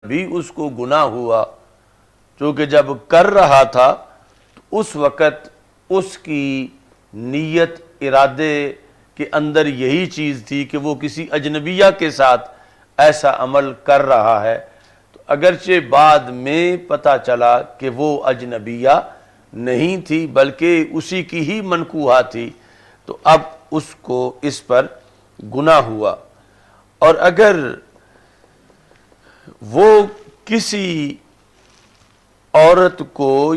بھی اس کو گناہ ہوا، چونکہ جب کر رہا تھا تو اس وقت اس کی نیت ارادے کے اندر یہی چیز تھی کہ وہ کسی اجنبیہ کے ساتھ ایسا عمل کر رہا ہے، تو اگرچہ بعد میں پتہ چلا کہ وہ اجنبیہ نہیں تھی بلکہ اسی کی ہی منکوحہ تھی، تو اب اس کو اس پر گناہ ہوا۔ اور اگر وہ کسی عورت کو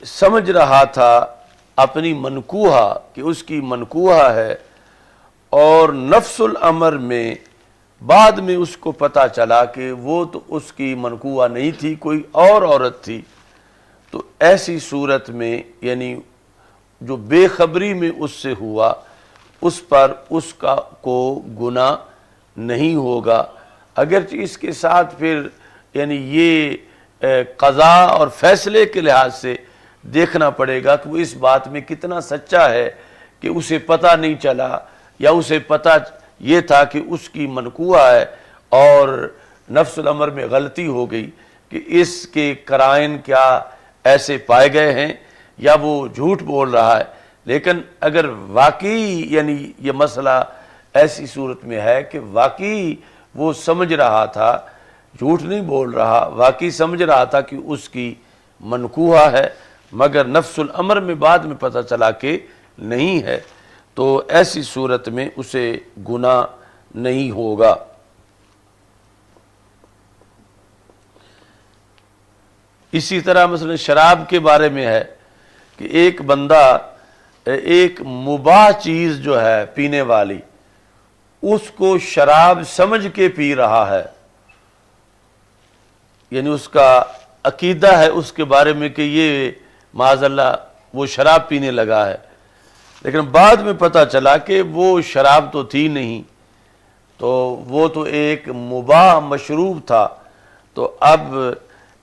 سمجھ رہا تھا اپنی منکوحہ کہ اس کی منکوحہ ہے، اور نفس الامر میں بعد میں اس کو پتہ چلا کہ وہ تو اس کی منکوحہ نہیں تھی، کوئی اور عورت تھی، تو ایسی صورت میں یعنی جو بے خبری میں اس سے ہوا اس پر اس کا کو گناہ نہیں ہوگا، اگرچہ اس کے ساتھ پھر یعنی یہ قضاء اور فیصلے کے لحاظ سے دیکھنا پڑے گا کہ وہ اس بات میں کتنا سچا ہے کہ اسے پتہ نہیں چلا، یا اسے پتہ یہ تھا کہ اس کی منکوحہ ہے اور نفس الامر میں غلطی ہو گئی کہ اس کے قرائن کیا ایسے پائے گئے ہیں یا وہ جھوٹ بول رہا ہے۔ لیکن اگر واقعی یعنی یہ مسئلہ ایسی صورت میں ہے کہ واقعی وہ سمجھ رہا تھا، جھوٹ نہیں بول رہا، واقعی سمجھ رہا تھا کہ اس کی منکوحہ ہے، مگر نفس الامر میں بعد میں پتہ چلا کہ نہیں ہے، تو ایسی صورت میں اسے گناہ نہیں ہوگا۔ اسی طرح مثلا شراب کے بارے میں ہے کہ ایک بندہ ایک مباح چیز جو ہے پینے والی اس کو شراب سمجھ کے پی رہا ہے، یعنی اس کا عقیدہ ہے اس کے بارے میں کہ یہ معاذ اللہ وہ شراب پینے لگا ہے، لیکن بعد میں پتہ چلا کہ وہ شراب تو تھی نہیں، تو وہ تو ایک مباح مشروب تھا، تو اب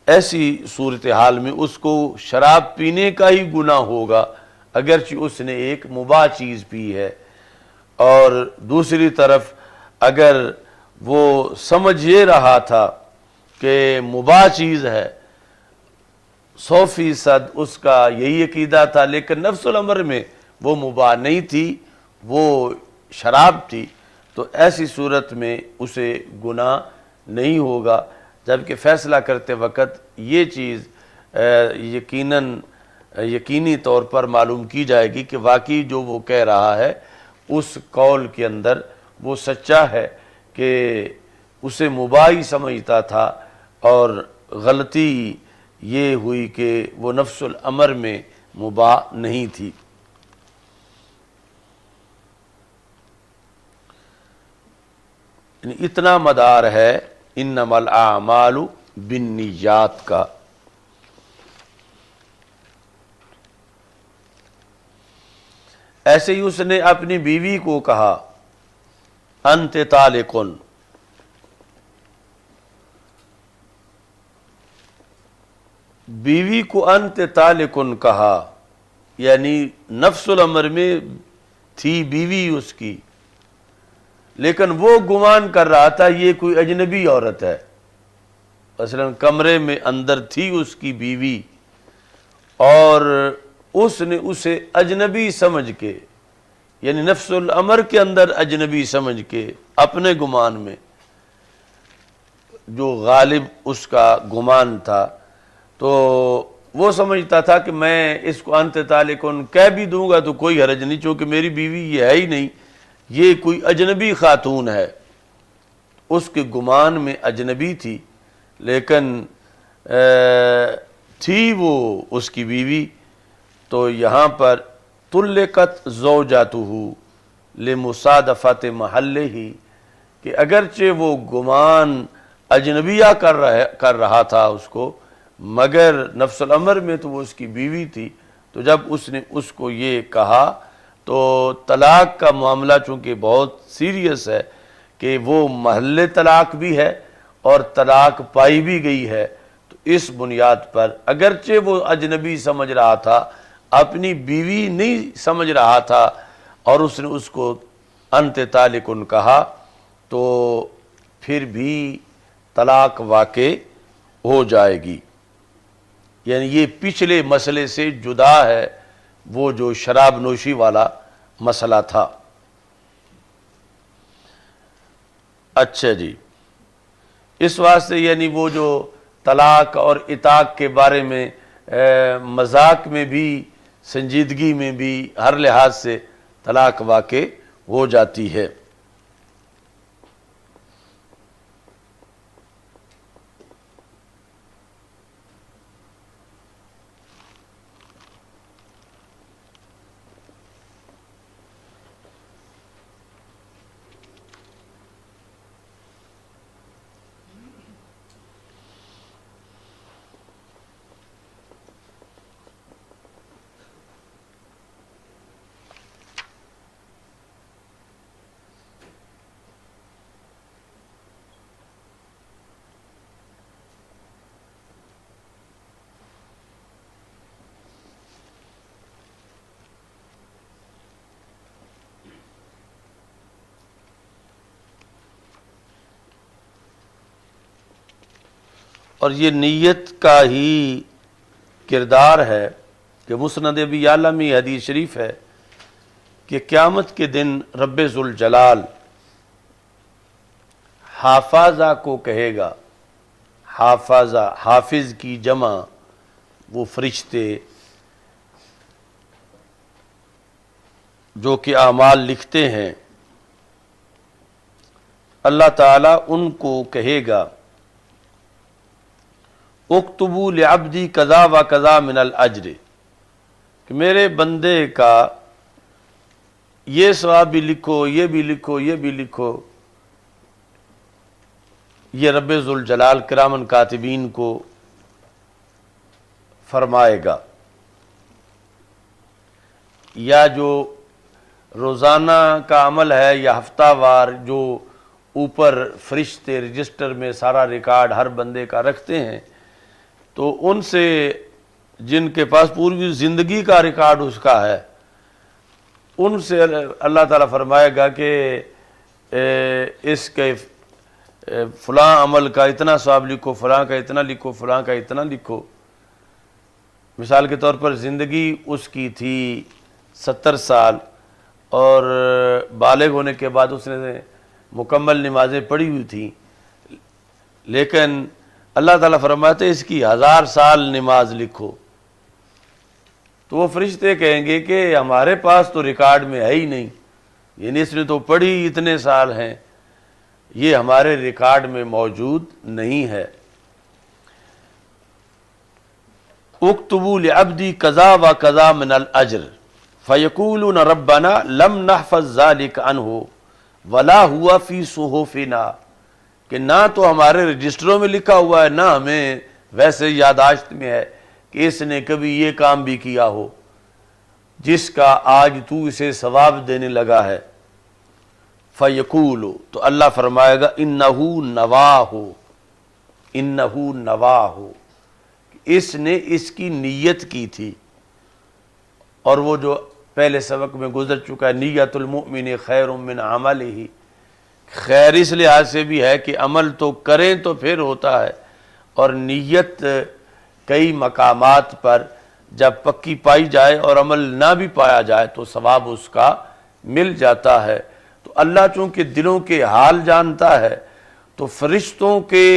ایسی صورتحال میں اس کو شراب پینے کا ہی گناہ ہوگا اگرچہ اس نے ایک مباح چیز پی ہے۔ اور دوسری طرف اگر وہ سمجھ یہ رہا تھا کہ مباح چیز ہے، 100% اس کا یہی عقیدہ تھا، لیکن نفس الامر میں وہ مباح نہیں تھی، وہ شراب تھی، تو ایسی صورت میں اسے گناہ نہیں ہوگا، جبکہ فیصلہ کرتے وقت یہ چیز یقینی طور پر معلوم کی جائے گی کہ واقعی جو وہ کہہ رہا ہے اس قول کے اندر وہ سچا ہے کہ اسے مباح ہی سمجھتا تھا، اور غلطی یہ ہوئی کہ وہ نفس الامر میں مباح نہیں تھی۔ اتنا مدار ہے انما الاعمال بالنیات کا۔ ایسے ہی اس نے اپنی بیوی کو کہا انت طالقن، بیوی کو انت طالقن کہا، یعنی نفس الامر میں تھی بیوی اس کی، لیکن وہ گمان کر رہا تھا یہ کوئی اجنبی عورت ہے، مثلا کمرے میں اندر تھی اس کی بیوی، اور اس نے اسے اجنبی سمجھ کے یعنی نفس الامر کے اندر اجنبی سمجھ کے اپنے گمان میں جو غالب اس کا گمان تھا، تو وہ سمجھتا تھا کہ میں اس کو انت طالقن کہہ بھی دوں گا تو کوئی حرج نہیں، چونکہ میری بیوی یہ ہے ہی نہیں، یہ کوئی اجنبی خاتون ہے، اس کے گمان میں اجنبی تھی، لیکن تھی وہ اس کی بیوی۔ تو یہاں پر طلقت زوجاتہ لمصادفت محلہ، کہ اگرچہ وہ گمان اجنبیہ کر رہا تھا اس کو، مگر نفس الامر میں تو وہ اس کی بیوی تھی، تو جب اس نے اس کو یہ کہا تو طلاق کا معاملہ چونکہ بہت سیریس ہے کہ وہ محل طلاق بھی ہے اور طلاق پائی بھی گئی ہے، تو اس بنیاد پر اگرچہ وہ اجنبی سمجھ رہا تھا، اپنی بیوی نہیں سمجھ رہا تھا، اور اس نے اس کو انت طالقن کہا، تو پھر بھی طلاق واقع ہو جائے گی. یعنی یہ پچھلے مسئلے سے جدا ہے، وہ جو شراب نوشی والا مسئلہ تھا. اچھا جی، اس واسطے یعنی وہ جو طلاق اور عتاق کے بارے میں مذاق میں بھی، سنجیدگی میں بھی، ہر لحاظ سے طلاق واقع ہو جاتی ہے. اور یہ نیت کا ہی کردار ہے کہ مسند ابی یعلا میں حدیث شریف ہے کہ قیامت کے دن رب ذوالجلال حافظہ کو کہے گا. حافظہ، حافظ کی جمع وہ فرشتے جو کہ اعمال لکھتے ہیں. اللہ تعالیٰ ان کو کہے گا اکتبوا لعبدی کذا و کذا من الاجر، کہ میرے بندے کا یہ ثواب بھی لکھو، یہ بھی لکھو، یہ بھی لکھو. یہ رب ذوالجلال کرامن کاتبین کو فرمائے گا. یا جو روزانہ کا عمل ہے یا ہفتہ وار جو اوپر فرشتے رجسٹر میں سارا ریکارڈ ہر بندے کا رکھتے ہیں، تو ان سے جن کے پاس پوری زندگی کا ریکارڈ اس کا ہے، ان سے اللہ تعالیٰ فرمائے گا کہ اس کے فلاں عمل کا اتنا ثواب لکھو، فلاں کا اتنا لکھو، فلاں کا اتنا لکھو. مثال کے طور پر زندگی اس کی تھی 70 سال اور بالغ ہونے کے بعد اس نے مکمل نمازیں پڑھی ہوئی تھیں، لیکن اللہ تعالیٰ فرماتے اس کی 1000 سال نماز لکھو. تو وہ فرشتے کہیں گے کہ ہمارے پاس تو ریکارڈ میں ہے ہی نہیں، یعنی اس نے تو پڑھی اتنے سال ہیں، یہ ہمارے ریکارڈ میں موجود نہیں ہے. اکتبوا لعبدی کذا و کذا من الاجر فیقولون ربنا لم نحفظ ذلک عنہ ولا ہوا فی صحفنا، کہ نہ تو ہمارے رجسٹروں میں لکھا ہوا ہے، نہ ہمیں ویسے یادداشت میں ہے کہ اس نے کبھی یہ کام بھی کیا ہو جس کا آج تو اسے ثواب دینے لگا ہے. فَيَقُولُ، تو اللہ فرمائے گا إِنَّهُ نَوَاهُ، إِنَّهُ نَوَاهُ، اس نے اس کی نیت کی تھی. اور وہ جو پہلے سبق میں گزر چکا ہے، نیت المؤمن خیر من عملہ، خیر اس لحاظ سے بھی ہے کہ عمل تو کریں تو پھر ہوتا ہے، اور نیت کئی مقامات پر جب پکی پائی جائے اور عمل نہ بھی پایا جائے تو ثواب اس کا مل جاتا ہے. تو اللہ چونکہ دلوں کے حال جانتا ہے تو فرشتوں کے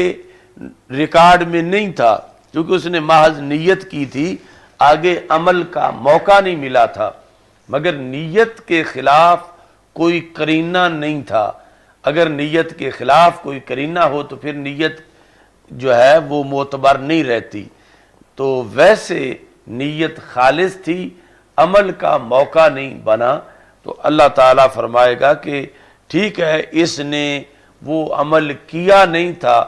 ریکارڈ میں نہیں تھا، کیونکہ اس نے محض نیت کی تھی، آگے عمل کا موقع نہیں ملا تھا. مگر نیت کے خلاف کوئی قرینہ نہیں تھا. اگر نیت کے خلاف کوئی قرینہ ہو تو پھر نیت جو ہے وہ معتبر نہیں رہتی. تو ویسے نیت خالص تھی، عمل کا موقع نہیں بنا، تو اللہ تعالیٰ فرمائے گا کہ ٹھیک ہے اس نے وہ عمل کیا نہیں تھا،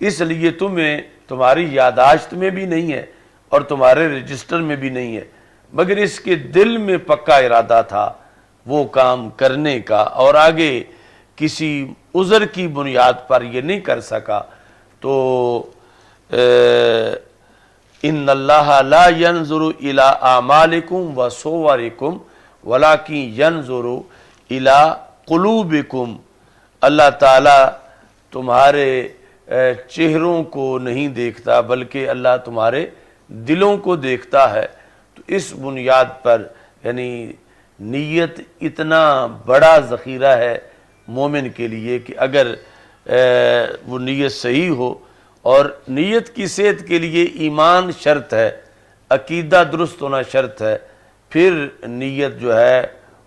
اس لیے تمہیں تمہاری یادداشت میں بھی نہیں ہے اور تمہارے رجسٹر میں بھی نہیں ہے، مگر اس کے دل میں پکا ارادہ تھا وہ کام کرنے کا، اور آگے کسی عذر کی بنیاد پر یہ نہیں کر سکا. تو ان اللہ لا ينظر الى اعمالکم وصورکم ولکن ينظر الى قلوبکم، اللہ تعالیٰ تمہارے چہروں کو نہیں دیکھتا بلکہ اللہ تمہارے دلوں کو دیکھتا ہے۔ تو اس بنیاد پر یعنی نیت اتنا بڑا ذخیرہ ہے مومن کے لیے کہ اگر وہ نیت صحیح ہو، اور نیت کی صحت کے لیے ایمان شرط ہے، عقیدہ درست ہونا شرط ہے، پھر نیت جو ہے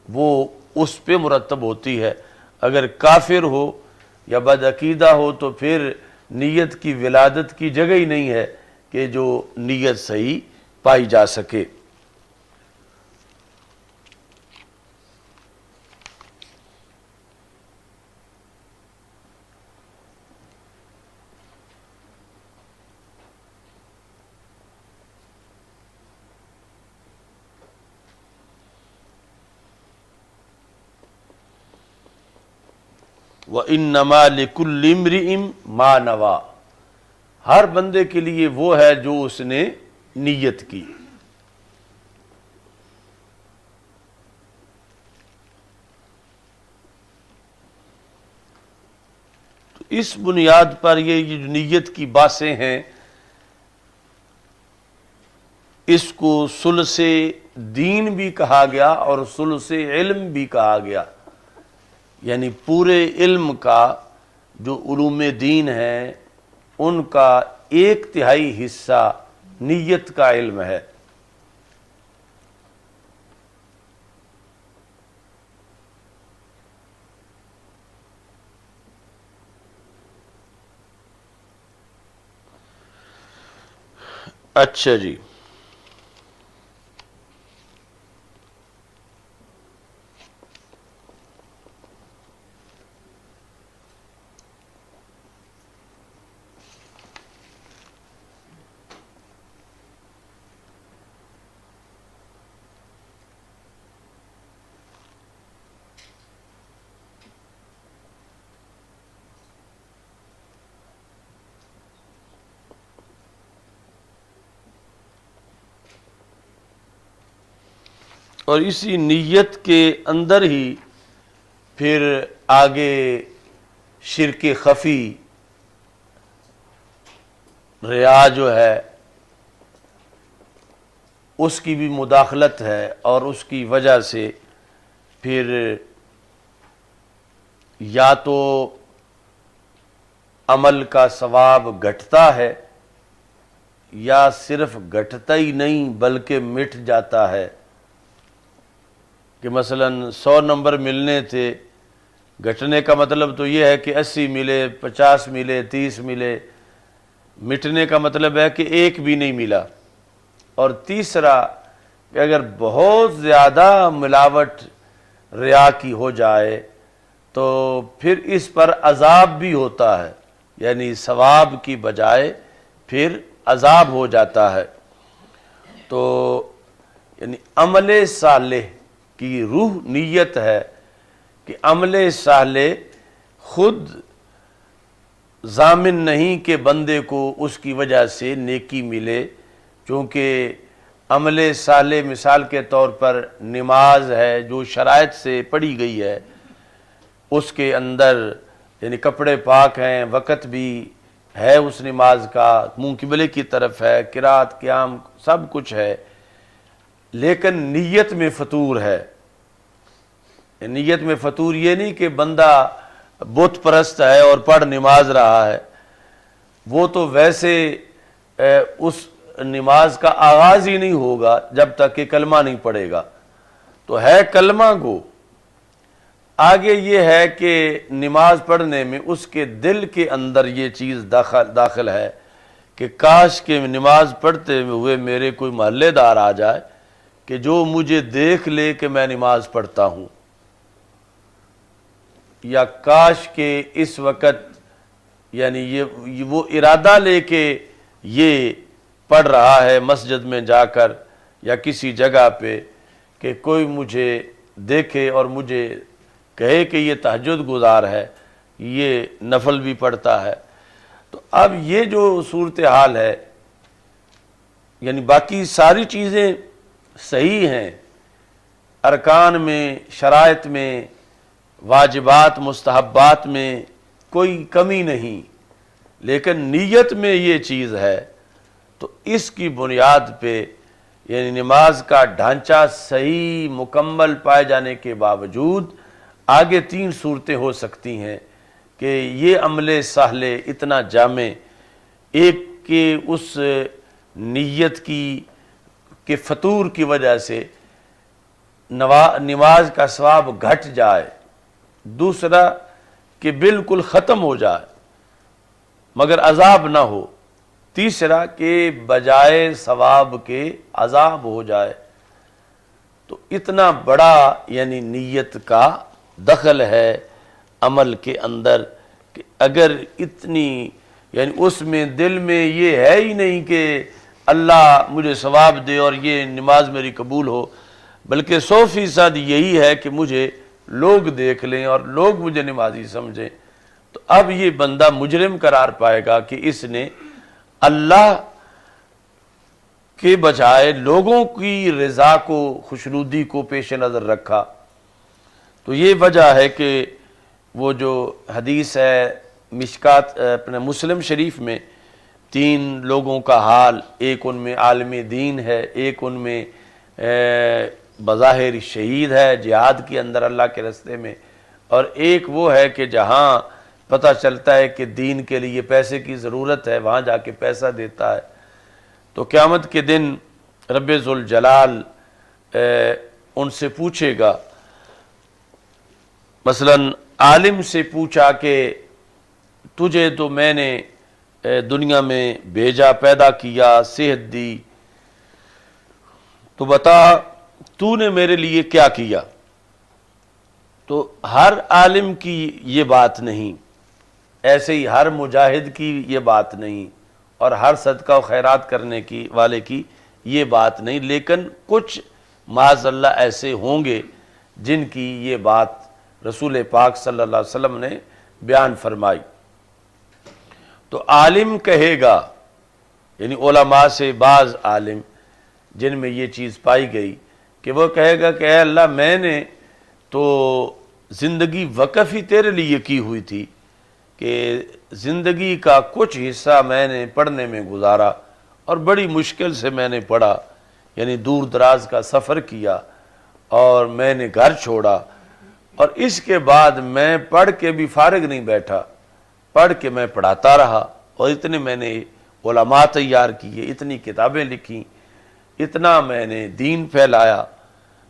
وہ اس پہ مرتب ہوتی ہے۔ اگر کافر ہو یا بد عقیدہ ہو تو پھر نیت کی ولادت کی جگہ ہی نہیں ہے کہ جو نیت صحیح پائی جا سکے۔ وَإِنَّمَا لِكُلِّ امْرِئٍ مَا نَوَىٰ، ہر بندے کے لیے وہ ہے جو اس نے نیت کی۔ تو اس بنیاد پر یہ جو نیت کی باتیں ہیں، اس کو ثلث دین بھی کہا گیا اور ثلث علم بھی کہا گیا، یعنی پورے علم کا جو علوم دین ہیں ان کا 1/3 حصہ نیت کا علم ہے۔ اچھا جی، اور اسی نیت کے اندر ہی پھر آگے شرک خفی، ریا جو ہے اس کی بھی مداخلت ہے، اور اس کی وجہ سے پھر یا تو عمل کا ثواب گھٹتا ہے، یا صرف گھٹتا ہی نہیں بلکہ مٹ جاتا ہے، کہ مثلا 100 نمبر ملنے تھے، گھٹنے کا مطلب تو یہ ہے کہ 80 ملے، 50 ملے، 30 ملے، مٹنے کا مطلب ہے کہ ایک بھی نہیں ملا۔ اور تیسرا کہ اگر بہت زیادہ ملاوٹ ریا کی ہو جائے تو پھر اس پر عذاب بھی ہوتا ہے، یعنی ثواب کی بجائے پھر عذاب ہو جاتا ہے۔ تو یعنی عمل صالح کی روح نیت ہے کہ عمل صالح خود ضامن نہیں کہ بندے کو اس کی وجہ سے نیکی ملے، چونکہ عمل صالح مثال کے طور پر نماز ہے جو شرائط سے پڑھی گئی ہے، اس کے اندر یعنی کپڑے پاک ہیں، وقت بھی ہے اس نماز کا، منہ قبلے کی طرف ہے، قرات قیام سب کچھ ہے، لیکن نیت میں فطور ہے۔ نیت میں فطور یہ نہیں کہ بندہ بت پرست ہے اور پڑھ نماز رہا ہے، وہ تو ویسے اس نماز کا آغاز ہی نہیں ہوگا جب تک کہ کلمہ نہیں پڑھے گا، تو ہے کلمہ گو۔ آگے یہ ہے کہ نماز پڑھنے میں اس کے دل کے اندر یہ چیز داخل ہے کہ کاش کہ نماز پڑھتے ہوئے میرے کوئی محلے دار آ جائے کہ جو مجھے دیکھ لے کہ میں نماز پڑھتا ہوں، یا کاش کہ اس وقت یعنی یہ وہ ارادہ لے کے یہ پڑھ رہا ہے مسجد میں جا کر یا کسی جگہ پہ کہ کوئی مجھے دیکھے اور مجھے کہے کہ یہ تہجد گزار ہے، یہ نفل بھی پڑھتا ہے۔ تو اب یہ جو صورتحال ہے، یعنی باقی ساری چیزیں صحیح ہیں، ارکان میں، شرائط میں، واجبات مستحبات میں کوئی کمی نہیں، لیکن نیت میں یہ چیز ہے تو اس کی بنیاد پہ یعنی نماز کا ڈھانچہ صحیح مکمل پائے جانے کے باوجود آگے 3 صورتیں ہو سکتی ہیں کہ یہ عمل صالح اتنا جامع، ایک کہ اس نیت کے فطور کی وجہ سے نماز کا ثواب گھٹ جائے، دوسرا کہ بالکل ختم ہو جائے مگر عذاب نہ ہو، تیسرا کہ بجائے ثواب کے عذاب ہو جائے۔ تو اتنا بڑا یعنی نیت کا دخل ہے عمل کے اندر کہ اگر اتنی یعنی اس میں دل میں یہ ہے ہی نہیں کہ اللہ مجھے ثواب دے اور یہ نماز میری قبول ہو، بلکہ 100% یہی ہے کہ مجھے لوگ دیکھ لیں اور لوگ مجھے نمازی سمجھیں، تو اب یہ بندہ مجرم قرار پائے گا کہ اس نے اللہ کے بجائے لوگوں کی رضا کو، خوشنودی کو پیش نظر رکھا۔ تو یہ وجہ ہے کہ وہ جو حدیث ہے مشکات اپنے مسلم شریف میں 3 لوگوں کا حال، ایک ان میں عالم دین ہے، ایک ان میں بظاہر شہید ہے جہاد کے اندر اللہ کے راستے میں، اور ایک وہ ہے کہ جہاں پتہ چلتا ہے کہ دین کے لیے پیسے کی ضرورت ہے وہاں جا کے پیسہ دیتا ہے۔ تو قیامت کے دن رب ذوالجلال ان سے پوچھے گا، مثلا عالم سے پوچھا کہ تجھے تو میں نے دنیا میں بھیجا، پیدا کیا، صحت دی، تو بتا تو نے میرے لیے کیا کیا؟ تو ہر عالم کی یہ بات نہیں، ایسے ہی ہر مجاہد کی یہ بات نہیں، اور ہر صدقہ و خیرات کرنے کی والے کی یہ بات نہیں، لیکن کچھ معاذ اللہ ایسے ہوں گے جن کی یہ بات رسول پاک صلی اللہ علیہ وسلم نے بیان فرمائی۔ تو عالم کہے گا، یعنی علماء سے بعض عالم جن میں یہ چیز پائی گئی کہ وہ کہے گا کہ اے اللہ میں نے تو زندگی وقف ہی تیرے لیے کی ہوئی تھی کہ زندگی کا کچھ حصہ میں نے پڑھنے میں گزارا اور بڑی مشکل سے میں نے پڑھا، یعنی دور دراز کا سفر کیا اور میں نے گھر چھوڑا، اور اس کے بعد میں پڑھ کے بھی فارغ نہیں بیٹھا، پڑھ کے میں پڑھاتا رہا، اور اتنے میں نے علماء تیار کیے، اتنی کتابیں لکھی، اتنا میں نے دین پھیلایا،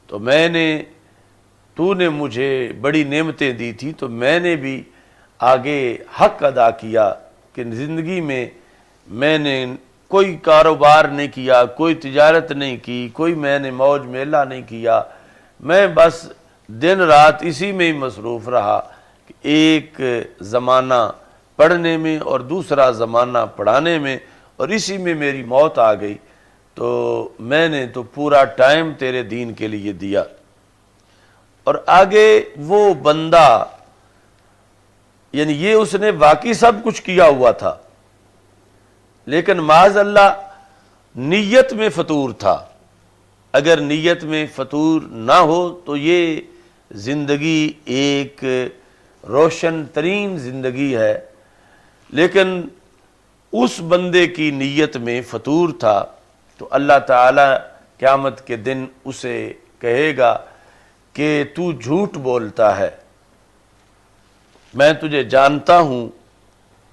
تو میں نے تو نے مجھے بڑی نعمتیں دی تھی تو میں نے بھی آگے حق ادا کیا کہ زندگی میں نے کوئی کاروبار نہیں کیا، کوئی تجارت نہیں کی، کوئی میں نے موج میلہ نہیں کیا، میں بس دن رات اسی میں ہی مصروف رہا کہ ایک زمانہ پڑھنے میں اور دوسرا زمانہ پڑھانے میں، اور اسی میں میری موت آ گئی، تو میں نے تو پورا ٹائم تیرے دین کے لیے دیا۔ اور آگے وہ بندہ یعنی یہ اس نے واقعی سب کچھ کیا ہوا تھا، لیکن معاذ اللہ نیت میں فطور تھا۔ اگر نیت میں فطور نہ ہو تو یہ زندگی ایک روشن ترین زندگی ہے، لیکن اس بندے کی نیت میں فطور تھا، تو اللہ تعالی قیامت کے دن اسے کہے گا کہ تو جھوٹ بولتا ہے، میں تجھے جانتا ہوں،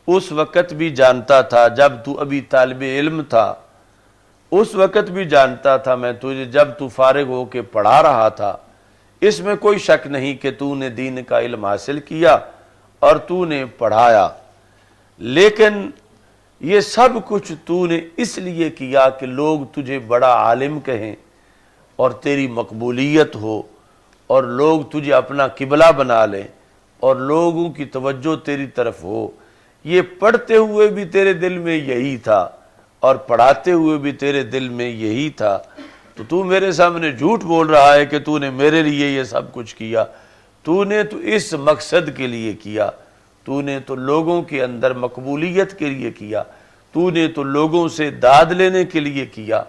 اس وقت بھی جانتا تھا جب تو ابھی طالب علم تھا، اس وقت بھی جانتا تھا میں تجھے جب تو فارغ ہو کے پڑھا رہا تھا، اس میں کوئی شک نہیں کہ تو نے دین کا علم حاصل کیا اور تو نے پڑھایا، لیکن یہ سب کچھ تو نے اس لیے کیا کہ لوگ تجھے بڑا عالم کہیں اور تیری مقبولیت ہو، اور لوگ تجھے اپنا قبلہ بنا لیں اور لوگوں کی توجہ تیری طرف ہو۔ یہ پڑھتے ہوئے بھی تیرے دل میں یہی تھا اور پڑھاتے ہوئے بھی تیرے دل میں یہی تھا، تو میرے سامنے جھوٹ بول رہا ہے کہ تو نے میرے لیے یہ سب کچھ کیا، تو نے تو اس مقصد کے لیے کیا، تو نے تو لوگوں کے اندر مقبولیت کے لیے کیا، تو نے تو لوگوں سے داد لینے کے لیے کیا۔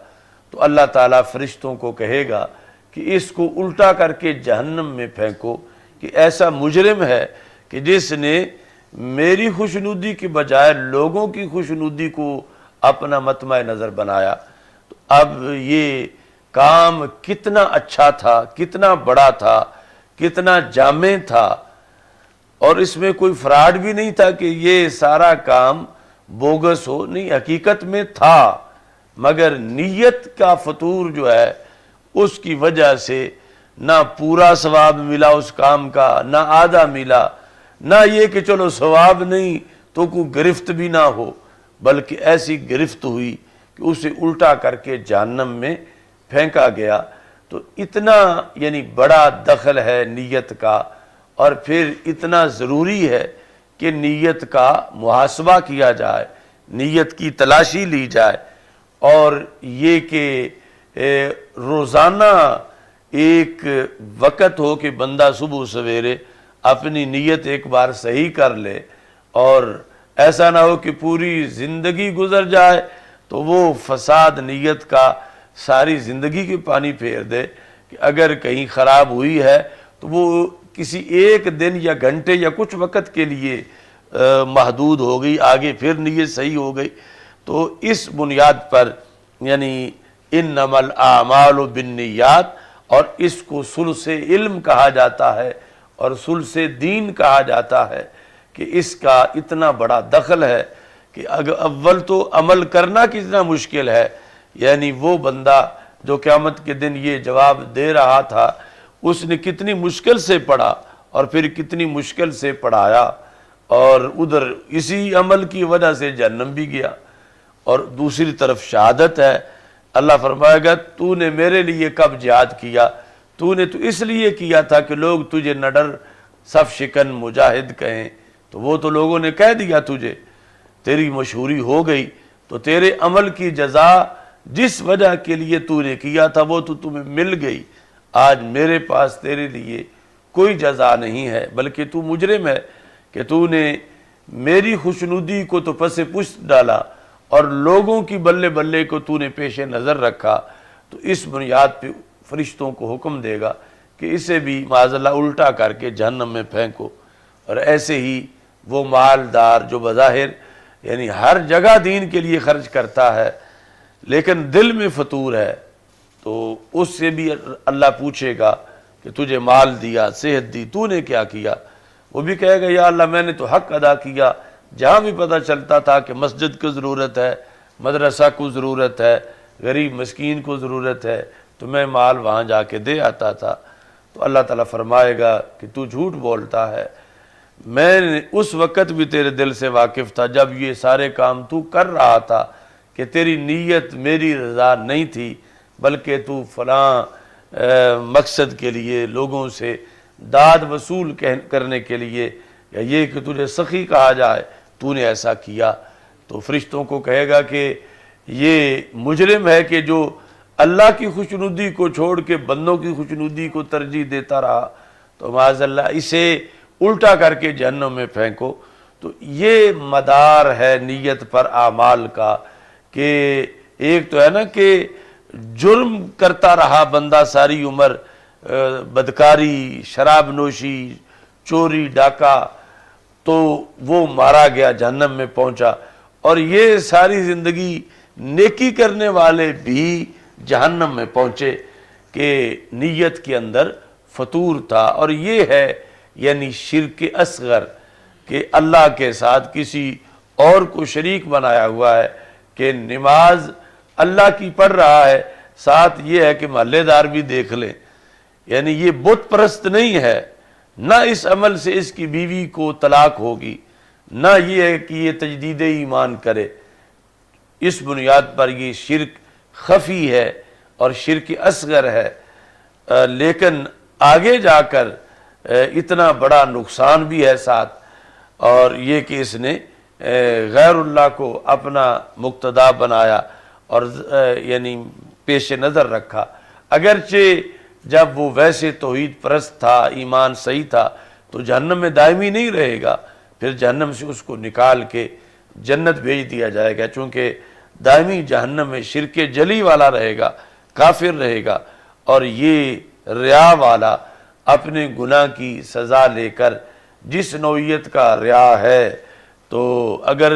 تو اللہ تعالیٰ فرشتوں کو کہے گا کہ اس کو الٹا کر کے جہنم میں پھینکو، کہ ایسا مجرم ہے کہ جس نے میری خوشنودی کے بجائے لوگوں کی خوشنودی کو اپنا مطمع نظر بنایا، تو اب یہ کام کتنا اچھا تھا، کتنا بڑا تھا، کتنا جامع تھا، اور اس میں کوئی فراڈ بھی نہیں تھا کہ یہ سارا کام بوگس ہو، نہیں، حقیقت میں تھا، مگر نیت کا فطور جو ہے اس کی وجہ سے نہ پورا ثواب ملا اس کام کا، نہ آدھا ملا، نہ یہ کہ چلو ثواب نہیں تو کوئی گرفت بھی نہ ہو، بلکہ ایسی گرفت ہوئی کہ اسے الٹا کر کے جہنم میں پھینکا گیا۔ تو اتنا یعنی بڑا دخل ہے نیت کا، اور پھر اتنا ضروری ہے کہ نیت کا محاسبہ کیا جائے، نیت کی تلاشی لی جائے، اور یہ کہ روزانہ ایک وقت ہو کہ بندہ صبح سویرے اپنی نیت ایک بار صحیح کر لے، اور ایسا نہ ہو کہ پوری زندگی گزر جائے تو وہ فساد نیت کا ساری زندگی کے پانی پھیر دے، کہ اگر کہیں خراب ہوئی ہے تو وہ کسی ایک دن یا گھنٹے یا کچھ وقت کے لیے محدود ہو گئی، آگے پھر نیت صحیح ہو گئی۔ تو اس بنیاد پر یعنی انما الاعمال بالنیات، اور اس کو ثلث علم کہا جاتا ہے اور ثلث دین کہا جاتا ہے، کہ اس کا اتنا بڑا دخل ہے کہ اول تو عمل کرنا کتنا مشکل ہے، یعنی وہ بندہ جو قیامت کے دن یہ جواب دے رہا تھا اس نے کتنی مشکل سے پڑھا اور پھر کتنی مشکل سے پڑھایا، اور ادھر اسی عمل کی وجہ سے جہنم بھی گیا، اور دوسری طرف شہادت ہے۔ اللہ فرمائے گا تو نے میرے لیے کب جہاد کیا؟ تو نے تو اس لیے کیا تھا کہ لوگ تجھے نڈر صف شکن مجاہد کہیں، تو وہ تو لوگوں نے کہہ دیا تجھے، تیری مشہوری ہو گئی، تو تیرے عمل کی جزا جس وجہ کے لیے تو نے کیا تھا وہ تو تمہیں مل گئی۔ آج میرے پاس تیرے لیے کوئی جزا نہیں ہے، بلکہ تو مجرم ہے کہ تو نے میری خوشنودی کو تو پس پشت ڈالا اور لوگوں کی بلے بلے کو تو نے پیش نظر رکھا۔ تو اس بنیاد پہ فرشتوں کو حکم دے گا کہ اسے بھی معاذ اللہ الٹا کر کے جہنم میں پھینکو۔ اور ایسے ہی وہ مالدار جو بظاہر یعنی ہر جگہ دین کے لیے خرچ کرتا ہے لیکن دل میں فطور ہے، تو اس سے بھی اللہ پوچھے گا کہ تجھے مال دیا، صحت دی، تو نے کیا کیا؟ وہ بھی کہے گا یا اللہ میں نے تو حق ادا کیا، جہاں بھی پتہ چلتا تھا کہ مسجد کو ضرورت ہے، مدرسہ کو ضرورت ہے، غریب مسکین کو ضرورت ہے، تو میں مال وہاں جا کے دے آتا تھا۔ تو اللہ تعالیٰ فرمائے گا کہ تو جھوٹ بولتا ہے، میں نے اس وقت بھی تیرے دل سے واقف تھا جب یہ سارے کام تو کر رہا تھا کہ تیری نیت میری رضا نہیں تھی، بلکہ تو فلاں مقصد کے لیے لوگوں سے داد وصول کرنے کے لیے، یا یہ کہ تجھے سخی کہا جائے، تو نے ایسا کیا۔ تو فرشتوں کو کہے گا کہ یہ مجرم ہے کہ جو اللہ کی خوشنودی کو چھوڑ کے بندوں کی خوشنودی کو ترجیح دیتا رہا، تو معاذ اللہ اسے الٹا کر کے جہنم میں پھینکو۔ تو یہ مدار ہے نیت پر اعمال کا، کہ ایک تو ہے نا کہ جرم کرتا رہا بندہ ساری عمر، بدکاری، شراب نوشی، چوری، ڈاکہ، تو وہ مارا گیا، جہنم میں پہنچا، اور یہ ساری زندگی نیکی کرنے والے بھی جہنم میں پہنچے کہ نیت کے اندر فطور تھا۔ اور یہ ہے یعنی شرک اصغر، کہ اللہ کے ساتھ کسی اور کو شریک بنایا ہوا ہے، کہ نماز اللہ کی پڑھ رہا ہے، ساتھ یہ ہے کہ محلے دار بھی دیکھ لیں، یعنی یہ بت پرست نہیں ہے، نہ اس عمل سے اس کی بیوی کو طلاق ہوگی، نہ یہ ہے کہ یہ تجدید ایمان کرے۔ اس بنیاد پر یہ شرک خفی ہے اور شرک اصغر ہے، لیکن آگے جا کر اتنا بڑا نقصان بھی ہے ساتھ، اور یہ کہ اس نے غیر اللہ کو اپنا مقتدا بنایا اور یعنی پیش نظر رکھا، اگرچہ جب وہ ویسے توحید پرست تھا، ایمان صحیح تھا، تو جہنم میں دائمی نہیں رہے گا، پھر جہنم سے اس کو نکال کے جنت بھیج دیا جائے گا، چونکہ دائمی جہنم میں شرک جلی والا رہے گا، کافر رہے گا، اور یہ ریا والا اپنے گناہ کی سزا لے کر جس نوعیت کا ریا ہے تو اگر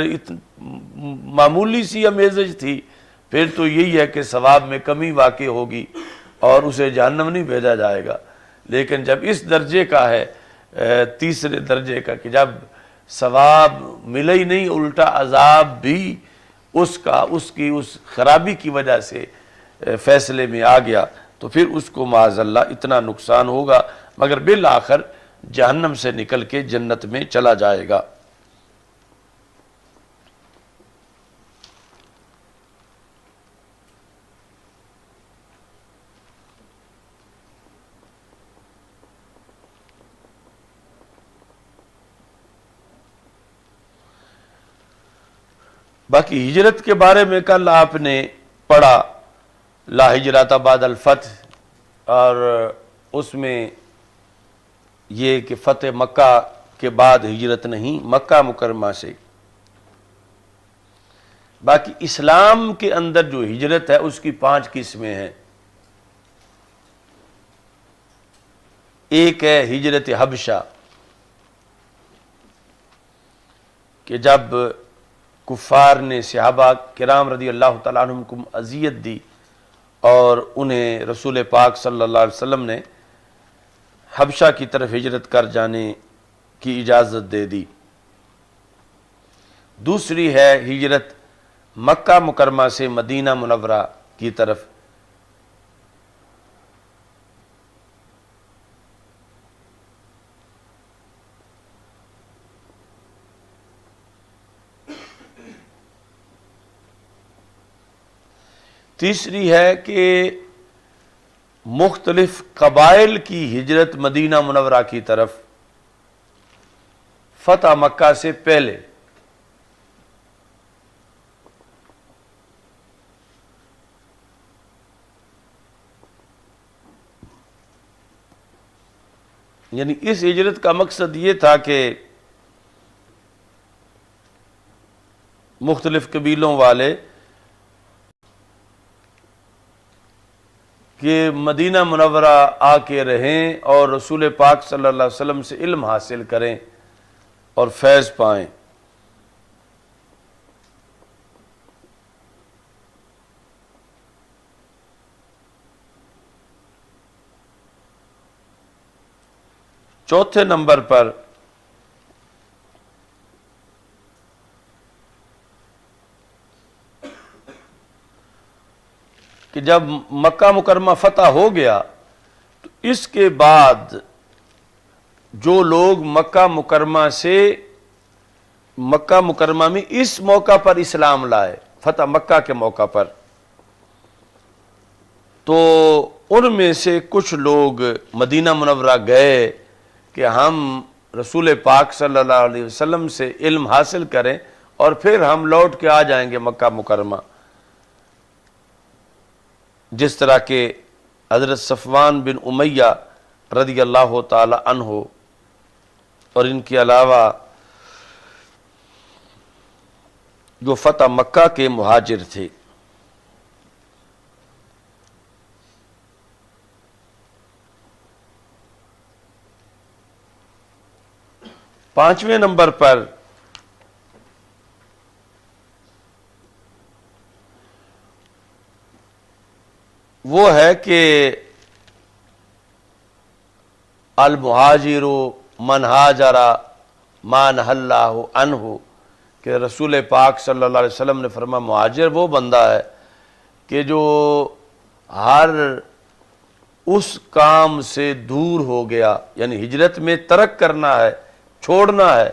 معمولی سی امیزج تھی پھر تو یہی ہے کہ ثواب میں کمی واقع ہوگی اور اسے جہنم نہیں بھیجا جائے گا. لیکن جب اس درجے کا ہے، تیسرے درجے کا، کہ جب ثواب ملے ہی نہیں، الٹا عذاب بھی اس کی خرابی کی وجہ سے فیصلے میں آ گیا، تو پھر اس کو معاذ اللہ اتنا نقصان ہوگا، مگر بالآخر جہنم سے نکل کے جنت میں چلا جائے گا. باقی ہجرت کے بارے میں کل آپ نے پڑھا لا ہجرت بعد الفتح، اور اس میں یہ کہ فتح مکہ کے بعد ہجرت نہیں، مکہ مکرمہ سے. باقی اسلام کے اندر جو ہجرت ہے اس کی 5 قسمیں ہیں. ایک ہے ہجرت حبشہ، کہ جب کفار نے صحابہ کرام رضی اللہ تعالیٰ عنہم کو اذیت دی اور انہیں رسول پاک صلی اللہ علیہ وسلم نے حبشہ کی طرف ہجرت کر جانے کی اجازت دے دی. دوسری ہے ہجرت مکہ مکرمہ سے مدینہ منورہ کی طرف. تیسری ہے کہ مختلف قبائل کی ہجرت مدینہ منورہ کی طرف فتح مکہ سے پہلے. یعنی اس ہجرت کا مقصد یہ تھا کہ مختلف قبیلوں والے کہ مدینہ منورہ آ کے رہیں اور رسول پاک صلی اللہ علیہ وسلم سے علم حاصل کریں اور فیض پائیں. چوتھے نمبر پر کہ جب مکہ مکرمہ فتح ہو گیا تو اس کے بعد جو لوگ مکہ مکرمہ میں اس موقع پر اسلام لائے، فتح مکہ کے موقع پر، تو ان میں سے کچھ لوگ مدینہ منورہ گئے کہ ہم رسول پاک صلی اللہ علیہ وسلم سے علم حاصل کریں اور پھر ہم لوٹ کے آ جائیں گے مکہ مکرمہ. جس طرح کہ حضرت صفوان بن امیہ رضی اللہ تعالی عنہ اور ان کے علاوہ جو فتح مکہ کے مہاجر تھے. پانچویں نمبر پر وہ ہے کہ المہاجر من ہاجر ما نہی اللہ عنہ، کہ رسول پاک صلی اللہ علیہ وسلم نے فرمایا مہاجر وہ بندہ ہے کہ جو ہر اس کام سے دور ہو گیا، یعنی ہجرت میں ترک کرنا ہے، چھوڑنا ہے،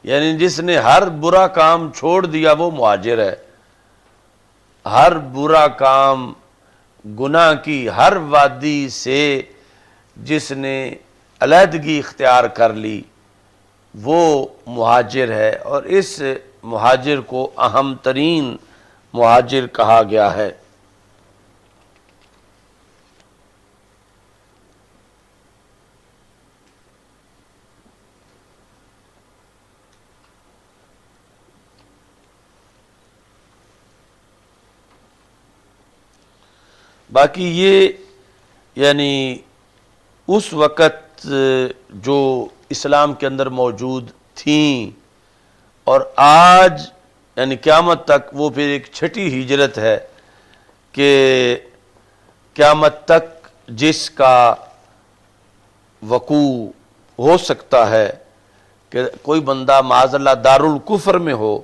یعنی جس نے ہر برا کام چھوڑ دیا وہ مہاجر ہے. ہر برا کام، گناہ کی ہر وادی سے جس نے علیحدگی اختیار کر لی وہ مہاجر ہے، اور اس مہاجر کو اہم ترین مہاجر کہا گیا ہے. باقی یہ یعنی اس وقت جو اسلام کے اندر موجود تھیں، اور آج یعنی قیامت تک وہ پھر ایک چھٹی ہجرت ہے کہ قیامت تک جس کا وقوع ہو سکتا ہے کہ کوئی بندہ معاذ اللہ دارالکفر میں ہو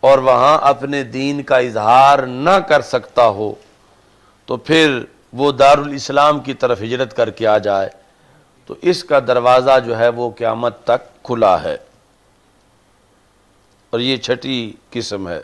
اور وہاں اپنے دین کا اظہار نہ کر سکتا ہو، تو پھر وہ دارالاسلام کی طرف ہجرت کر کے آ جائے، تو اس کا دروازہ جو ہے وہ قیامت تک کھلا ہے، اور یہ چھٹی قسم ہے۔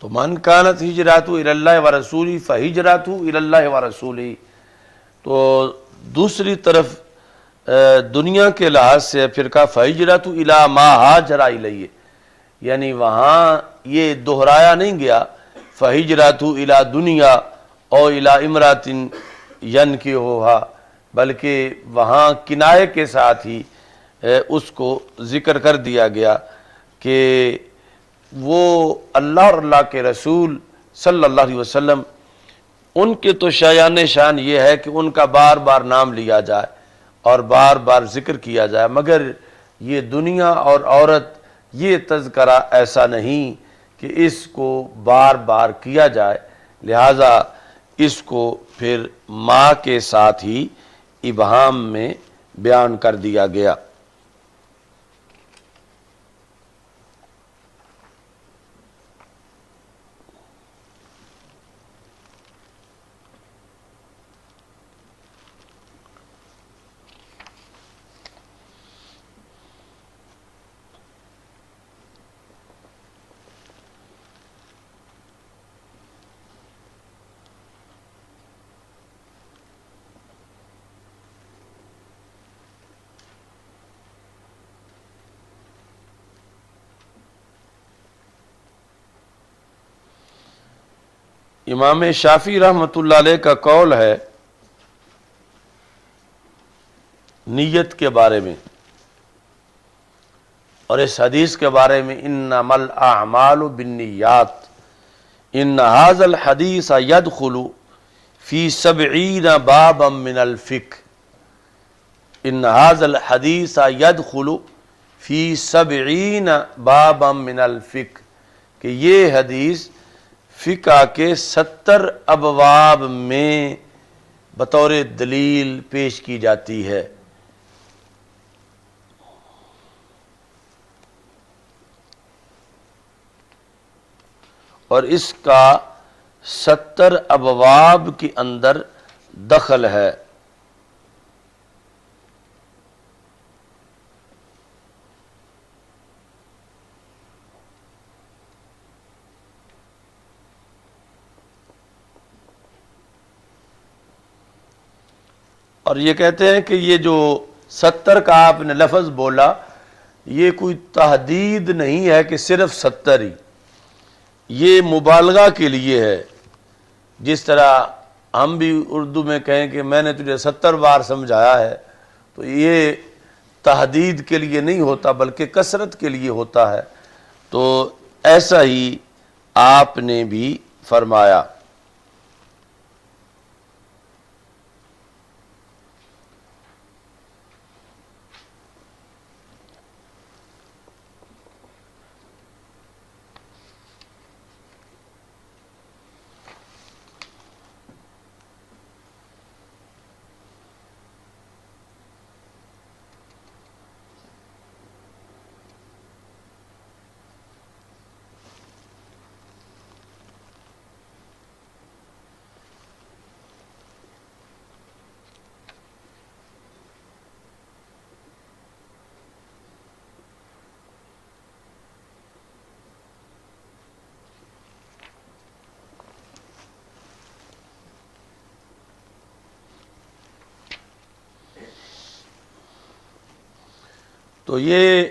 تو من کانت ہجراتہ الی اللہ ورسولہ فہجراتہ الی اللہ ورسولہ، تو دوسری طرف دنیا کے لحاظ سے فرقہ فہجراتہ الی ما ہاجر الیہ، یعنی وہاں یہ دہرایا نہیں گیا فہجراتہ الی دنیا او الی امرات ینکحھا، بلکہ وہاں کنایے کے ساتھ ہی اس کو ذکر کر دیا گیا کہ وہ اللہ اور اللہ کے رسول صلی اللہ علیہ وسلم، ان کے تو شایان شان یہ ہے کہ ان کا بار بار نام لیا جائے اور بار بار ذکر کیا جائے، مگر یہ دنیا اور عورت یہ تذکرہ ایسا نہیں کہ اس کو بار بار کیا جائے، لہذا اس کو پھر ماں کے ساتھ ہی ابہام میں بیان کر دیا گیا۔ امام شافعی رحمۃ اللہ علیہ کا قول ہے نیت کے بارے میں، اور اس حدیث کے بارے میں انما الاعمال بالنیات، ان ھذا الحدیث يدخل فی 70 بابا من الفقہ، ان ھذا الحدیث يدخل فی 70 بابا من الفقہ، کہ یہ حدیث فقہ کے 70 ابواب میں بطور دلیل پیش کی جاتی ہے۔ اور اس کا 70 ابواب کے اندر دخل ہے۔ اور یہ کہتے ہیں کہ یہ جو 70 کا آپ نے لفظ بولا، یہ کوئی تحدید نہیں ہے کہ صرف 70 ہی، یہ مبالغہ کے لیے ہے۔ جس طرح ہم بھی اردو میں کہیں کہ میں نے تجھے 70 بار سمجھایا ہے، تو یہ تحدید کے لیے نہیں ہوتا بلکہ کثرت کے لیے ہوتا ہے، تو ایسا ہی آپ نے بھی فرمایا۔ تو یہ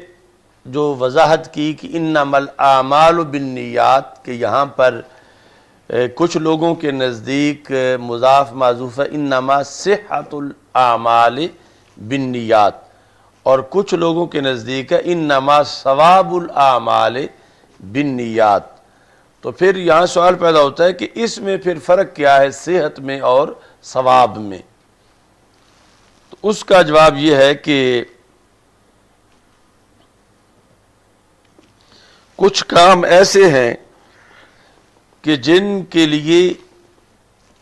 جو وضاحت کی کہ انما الاعمال بالنیات، کہ یہاں پر کچھ لوگوں کے نزدیک مضاف معذوف ہے انما صحت الاعمال بالنیات، اور کچھ لوگوں کے نزدیک ہے انما ثواب الاعمال بالنیات. تو پھر یہاں سوال پیدا ہوتا ہے کہ اس میں پھر فرق کیا ہے صحت میں اور ثواب میں؟ تو اس کا جواب یہ ہے کہ کچھ کام ایسے ہیں کہ جن کے لیے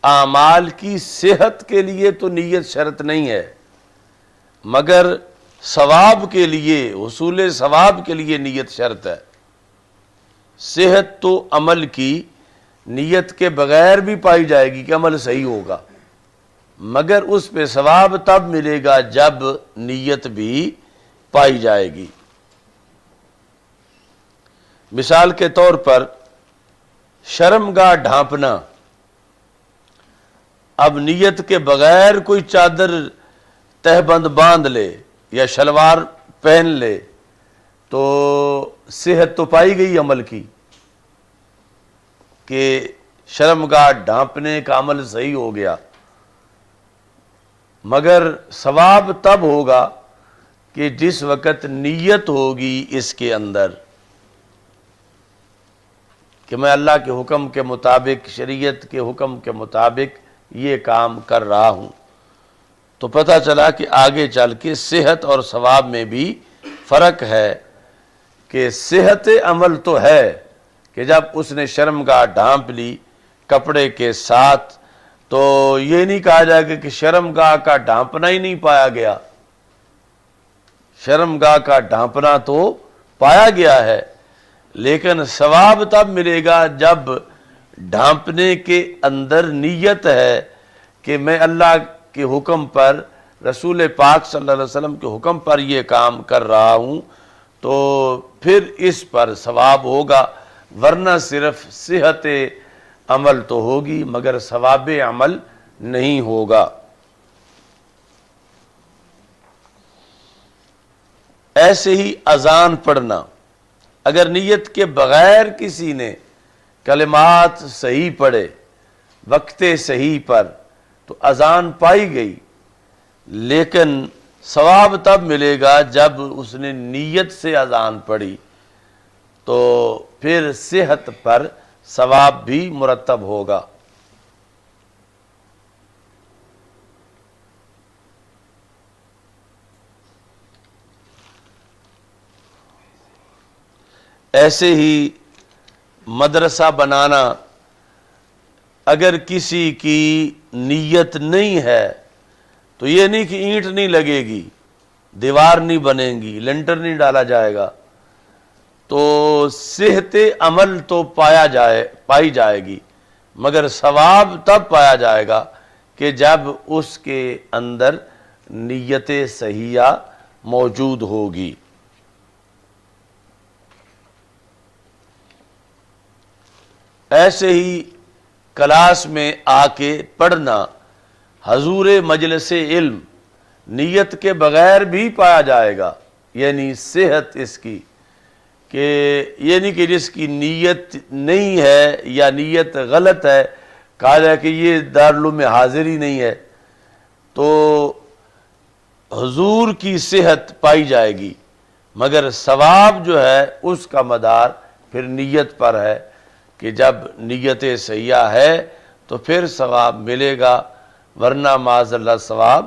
اعمال کی صحت کے لیے تو نیت شرط نہیں ہے، مگر ثواب کے لیے، حصول ثواب کے لیے نیت شرط ہے. صحت تو عمل کی نیت کے بغیر بھی پائی جائے گی کہ عمل صحیح ہوگا، مگر اس پہ ثواب تب ملے گا جب نیت بھی پائی جائے گی. مثال کے طور پر شرمگاہ ڈھانپنا، اب نیت کے بغیر کوئی چادر تہ بند باندھ لے یا شلوار پہن لے تو صحت تو پائی گئی عمل کی کہ شرمگاہ ڈھانپنے کا عمل صحیح ہو گیا، مگر ثواب تب ہوگا کہ جس وقت نیت ہوگی اس کے اندر کہ میں اللہ کے حکم کے مطابق، شریعت کے حکم کے مطابق یہ کام کر رہا ہوں. تو پتہ چلا کہ آگے چل کے صحت اور ثواب میں بھی فرق ہے کہ صحت عمل تو ہے کہ جب اس نے شرمگاہ ڈھانپ لی کپڑے کے ساتھ تو یہ نہیں کہا جائے گا کہ شرمگاہ کا ڈھانپنا ہی نہیں پایا گیا. شرمگاہ کا ڈھانپنا تو پایا گیا ہے، لیکن ثواب تب ملے گا جب ڈھانپنے کے اندر نیت ہے کہ میں اللہ کے حکم پر، رسول پاک صلی اللہ علیہ وسلم کے حکم پر یہ کام کر رہا ہوں، تو پھر اس پر ثواب ہوگا. ورنہ صرف صحت عمل تو ہوگی مگر ثواب عمل نہیں ہوگا. ایسے ہی اذان پڑھنا، اگر نیت کے بغیر کسی نے کلمات صحیح پڑھے وقت صحیح پر تو اذان پائی گئی، لیکن ثواب تب ملے گا جب اس نے نیت سے اذان پڑھی، تو پھر صحت پر ثواب بھی مرتب ہوگا. ایسے ہی مدرسہ بنانا، اگر کسی کی نیت نہیں ہے تو یہ نہیں کہ اینٹ نہیں لگے گی، دیوار نہیں بنے گی، لنٹر نہیں ڈالا جائے گا، تو صحت عمل تو پائی جائے گی مگر ثواب تب پایا جائے گا کہ جب اس کے اندر نیت صحیحہ موجود ہوگی. ایسے ہی کلاس میں آ کے پڑھنا، حضور مجلس علم، نیت کے بغیر بھی پایا جائے گا، یعنی صحت اس کی، کہ یہ نہیں کہ جس کی نیت نہیں ہے یا نیت غلط ہے کہا جائے کہ یہ دارالعلوم میں حاضر ہی نہیں ہے، تو حضور کی صحت پائی جائے گی مگر ثواب جو ہے اس کا مدار پھر نیت پر ہے کہ جب نیت صحیحہ ہے تو پھر ثواب ملے گا، ورنہ معاذ اللہ ثواب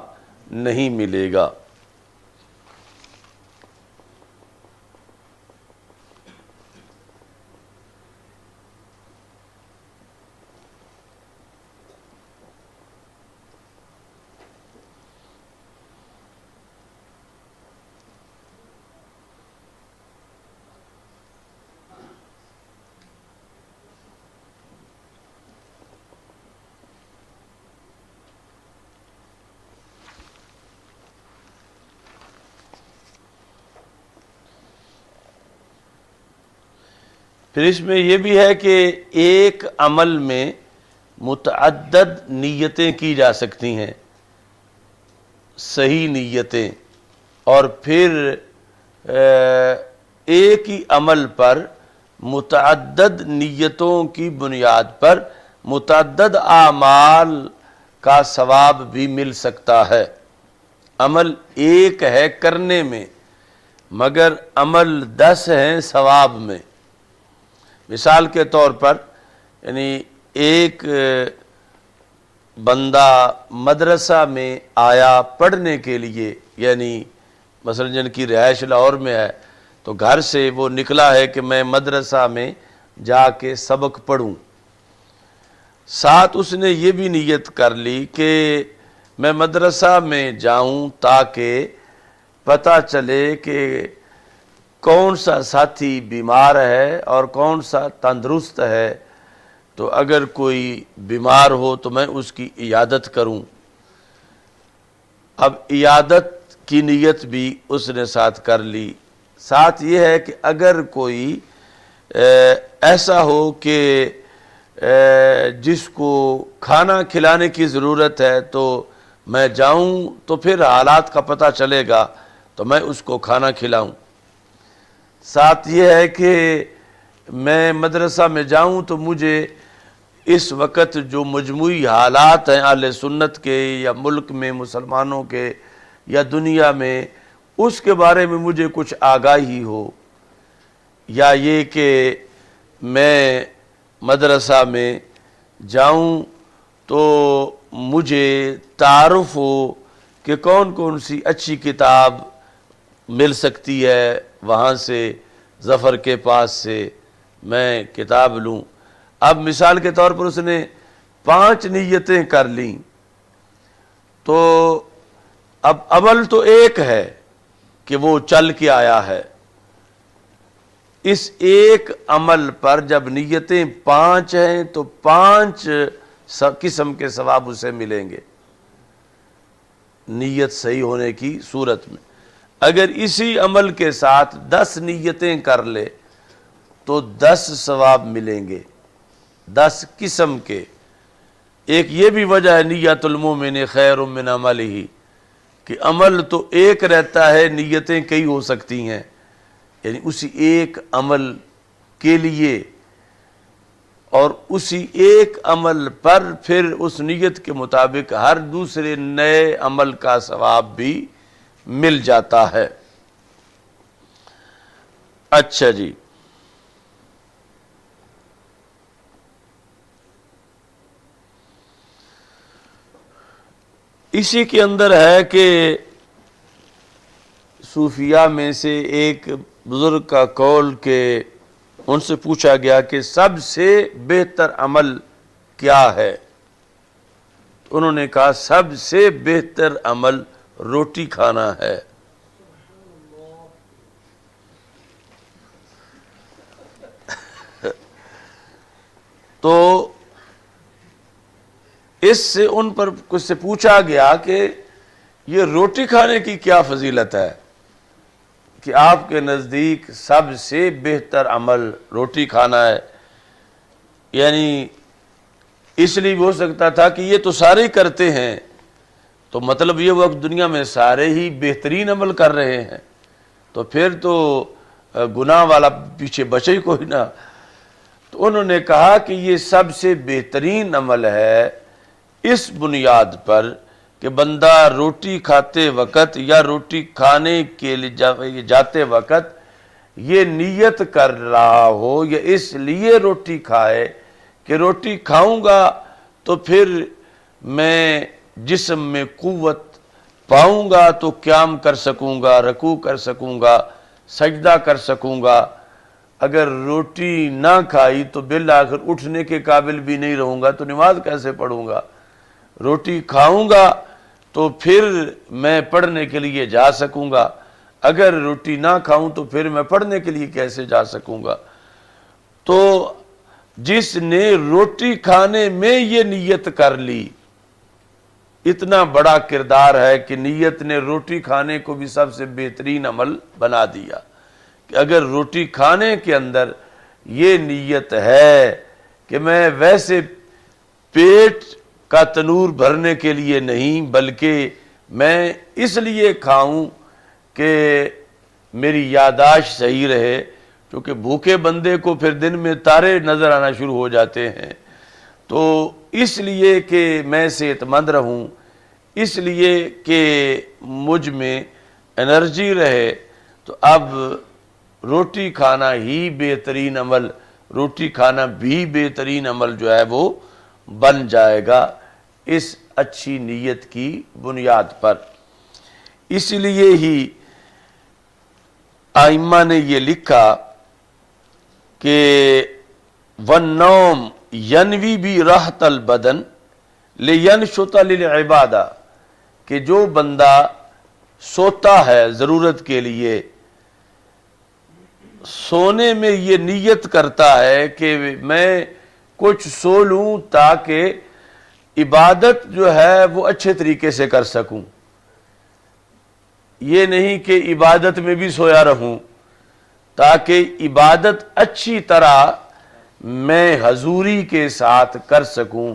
نہیں ملے گا. پھر اس میں یہ بھی ہے کہ ایک عمل میں متعدد نیتیں کی جا سکتی ہیں، صحیح نیتیں، اور پھر ایک ہی عمل پر متعدد نیتوں کی بنیاد پر متعدد اعمال کا ثواب بھی مل سکتا ہے۔ عمل ایک ہے کرنے میں، مگر عمل 10 ہیں ثواب میں۔ مثال کے طور پر یعنی ایک بندہ مدرسہ میں آیا پڑھنے کے لیے، یعنی مثلا جن کی رہائش لاہور میں ہے تو گھر سے وہ نکلا ہے کہ میں مدرسہ میں جا کے سبق پڑھوں، ساتھ اس نے یہ بھی نیت کر لی کہ میں مدرسہ میں جاؤں تاکہ پتہ چلے کہ کون سا ساتھی بیمار ہے اور کون سا تندرست ہے، تو اگر کوئی بیمار ہو تو میں اس کی عیادت کروں۔ اب عیادت کی نیت بھی اس نے ساتھ کر لی۔ ساتھ یہ ہے کہ اگر کوئی ایسا ہو کہ جس کو کھانا کھلانے کی ضرورت ہے تو میں جاؤں تو پھر حالات کا پتہ چلے گا تو میں اس کو کھانا کھلاؤں۔ ساتھ یہ ہے کہ میں مدرسہ میں جاؤں تو مجھے اس وقت جو مجموعی حالات ہیں اہل سنت کے یا ملک میں مسلمانوں کے یا دنیا میں، اس کے بارے میں مجھے کچھ آگاہی ہو، یا یہ کہ میں مدرسہ میں جاؤں تو مجھے تعارف ہو کہ کون کون سی اچھی کتاب مل سکتی ہے، وہاں سے ظفر کے پاس سے میں کتاب لوں۔ اب مثال کے طور پر اس نے 5 نیتیں کر لیں، تو اب عمل تو ایک ہے کہ وہ چل کے آیا ہے، اس ایک عمل پر جب نیتیں 5 ہیں تو 5 قسم کے ثواب اسے ملیں گے نیت صحیح ہونے کی صورت میں۔ اگر اسی عمل کے ساتھ 10 نیتیں کر لے تو 10 ثواب ملیں گے، 10 قسم کے۔ ایک یہ بھی وجہ ہے نیت المومن خیر من عملہ، کہ عمل تو ایک رہتا ہے، نیتیں کئی ہو سکتی ہیں، یعنی اسی ایک عمل کے لیے، اور اسی ایک عمل پر پھر اس نیت کے مطابق ہر دوسرے نئے عمل کا ثواب بھی مل جاتا ہے۔ اچھا جی، اسی کے اندر ہے کہ صوفیاء میں سے ایک بزرگ کا قول کہ ان سے پوچھا گیا کہ سب سے بہتر عمل کیا ہے، تو انہوں نے کہا سب سے بہتر عمل روٹی کھانا ہے۔ تو اس سے ان پر کچھ سے پوچھا گیا کہ یہ روٹی کھانے کی کیا فضیلت ہے کہ آپ کے نزدیک سب سے بہتر عمل روٹی کھانا ہے؟ یعنی اس لیے بھی ہو سکتا تھا کہ یہ تو سارے ہی کرتے ہیں، تو مطلب یہ وقت دنیا میں سارے ہی بہترین عمل کر رہے ہیں، تو پھر تو گناہ والا پیچھے بچے ہی کوئی نہ۔ تو انہوں نے کہا کہ یہ سب سے بہترین عمل ہے اس بنیاد پر کہ بندہ روٹی کھاتے وقت یا روٹی کھانے کے لیے جاتے وقت یہ نیت کر رہا ہو یا اس لیے روٹی کھائے کہ روٹی کھاؤں گا تو پھر میں جسم میں قوت پاؤں گا تو قیام کر سکوں گا، رکوع کر سکوں گا، سجدہ کر سکوں گا۔ اگر روٹی نہ کھائی تو بالآخر اٹھنے کے قابل بھی نہیں رہوں گا تو نماز کیسے پڑھوں گا؟ روٹی کھاؤں گا تو پھر میں پڑھنے کے لیے جا سکوں گا، اگر روٹی نہ کھاؤں تو پھر میں پڑھنے کے لیے کیسے جا سکوں گا؟ تو جس نے روٹی کھانے میں یہ نیت کر لی، اتنا بڑا کردار ہے کہ نیت نے روٹی کھانے کو بھی سب سے بہترین عمل بنا دیا، کہ اگر روٹی کھانے کے اندر یہ نیت ہے کہ میں ویسے پیٹ کا تنور بھرنے کے لیے نہیں بلکہ میں اس لیے کھاؤں کہ میری یادداشت صحیح رہے، کیونکہ بھوکے بندے کو پھر دن میں تارے نظر آنا شروع ہو جاتے ہیں، تو اس لیے کہ میں صحت مند رہوں، اس لیے کہ مجھ میں انرجی رہے، تو اب روٹی کھانا ہی بہترین عمل، روٹی کھانا بھی بہترین عمل جو ہے وہ بن جائے گا اس اچھی نیت کی بنیاد پر۔ اس لیے ہی ائمہ نے یہ لکھا کہ وَالنَّوْمُ يَنْوِي بِرَاحَةَ الْبَدَنِ لِيَنْشُطَ لِلْعِبَادَةِ، کہ جو بندہ سوتا ہے ضرورت کے لیے، سونے میں یہ نیت کرتا ہے کہ میں کچھ سو لوں تاکہ عبادت جو ہے وہ اچھے طریقے سے کر سکوں، یہ نہیں کہ عبادت میں بھی سویا رہوں، تاکہ عبادت اچھی طرح میں حضوری کے ساتھ کر سکوں،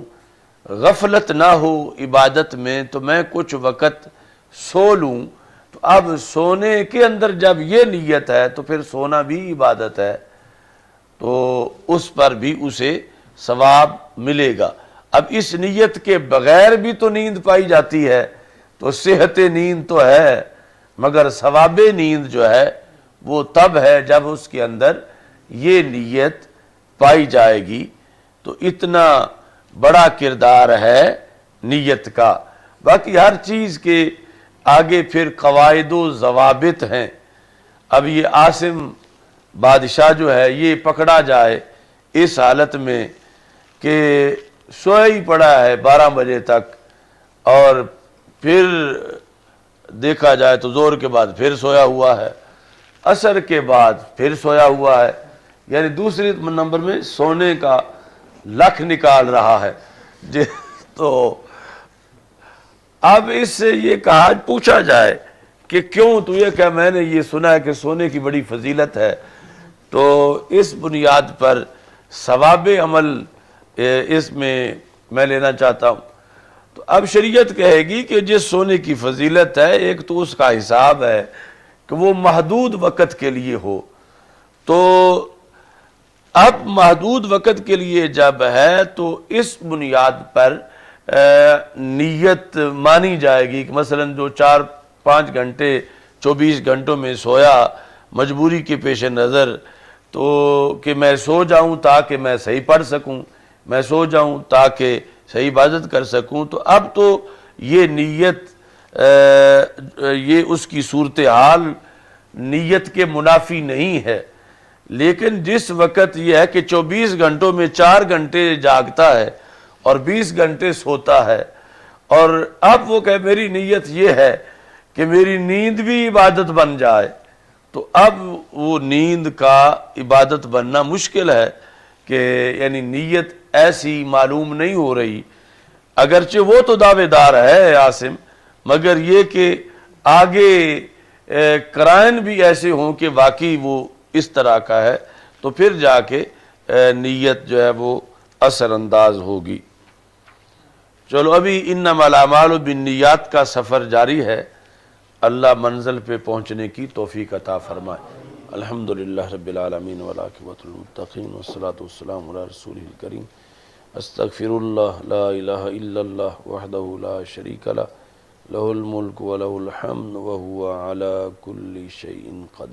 غفلت نہ ہو عبادت میں، تو میں کچھ وقت سو لوں۔ تو اب سونے کے اندر جب یہ نیت ہے تو پھر سونا بھی عبادت ہے، تو اس پر بھی اسے ثواب ملے گا۔ اب اس نیت کے بغیر بھی تو نیند پائی جاتی ہے، تو صحت نیند تو ہے، مگر ثواب نیند جو ہے وہ تب ہے جب اس کے اندر یہ نیت پائی جائے گی۔ تو اتنا بڑا کردار ہے نیت کا۔ باقی ہر چیز کے آگے پھر قواعد و ضوابط ہیں۔ اب یہ عاصم بادشاہ جو ہے یہ پکڑا جائے اس حالت میں کہ سویا ہی پڑا ہے 12 بجے تک، اور پھر دیکھا جائے تو ظہر کے بعد پھر سویا ہوا ہے، عصر کے بعد پھر سویا ہوا ہے، یعنی دوسرے نمبر میں سونے کا لکھ نکال رہا ہے جی۔ تو اب اس سے یہ پوچھا جائے کہ کیوں، تو یہ کہ میں نے یہ سنا ہے کہ سونے کی بڑی فضیلت ہے، تو اس بنیاد پر ثواب عمل اس میں لینا چاہتا ہوں۔ تو اب شریعت کہے گی کہ جس سونے کی فضیلت ہے، ایک تو اس کا حساب ہے کہ وہ محدود وقت کے لیے ہو، تو اب محدود وقت کے لیے جب ہے تو اس بنیاد پر نیت مانی جائے گی کہ مثلا جو 4-5 گھنٹے 24 گھنٹوں میں سویا مجبوری کے پیش نظر، تو کہ میں سو جاؤں تاکہ میں صحیح پڑھ سکوں، میں سو جاؤں تاکہ صحیح عبادت کر سکوں، تو اب تو یہ نیت یہ اس کی صورتحال نیت کے منافی نہیں ہے۔ لیکن جس وقت یہ ہے کہ 24 گھنٹوں میں 4 گھنٹے جاگتا ہے اور 20 گھنٹے سوتا ہے، اور اب وہ کہ میری نیت یہ ہے کہ میری نیند بھی عبادت بن جائے، تو اب وہ نیند کا عبادت بننا مشکل ہے، کہ یعنی نیت ایسی معلوم نہیں ہو رہی، اگرچہ وہ تو دعوے دار ہے عاصم، مگر یہ کہ آگے قرائن بھی ایسے ہوں کہ واقعی وہ اس طرح کا ہے، تو پھر جا کے نیت جو ہے وہ اثر انداز ہوگی۔ چلو ابھی انما الاعمال بالنیات کا سفر جاری ہے، اللہ منزل پہ پہنچنے کی توفیق عطا فرمائے۔ الحمدللہ رب العالمین والعاقبۃ للمتقین والصلاۃ والسلام علی رسولہ الکریم۔ استغفر اللہ لا الہ الا اللہ وحدہ لا شریک لہ، لہ الملک ولہ الحمد وہو علی کل شیء قدیر۔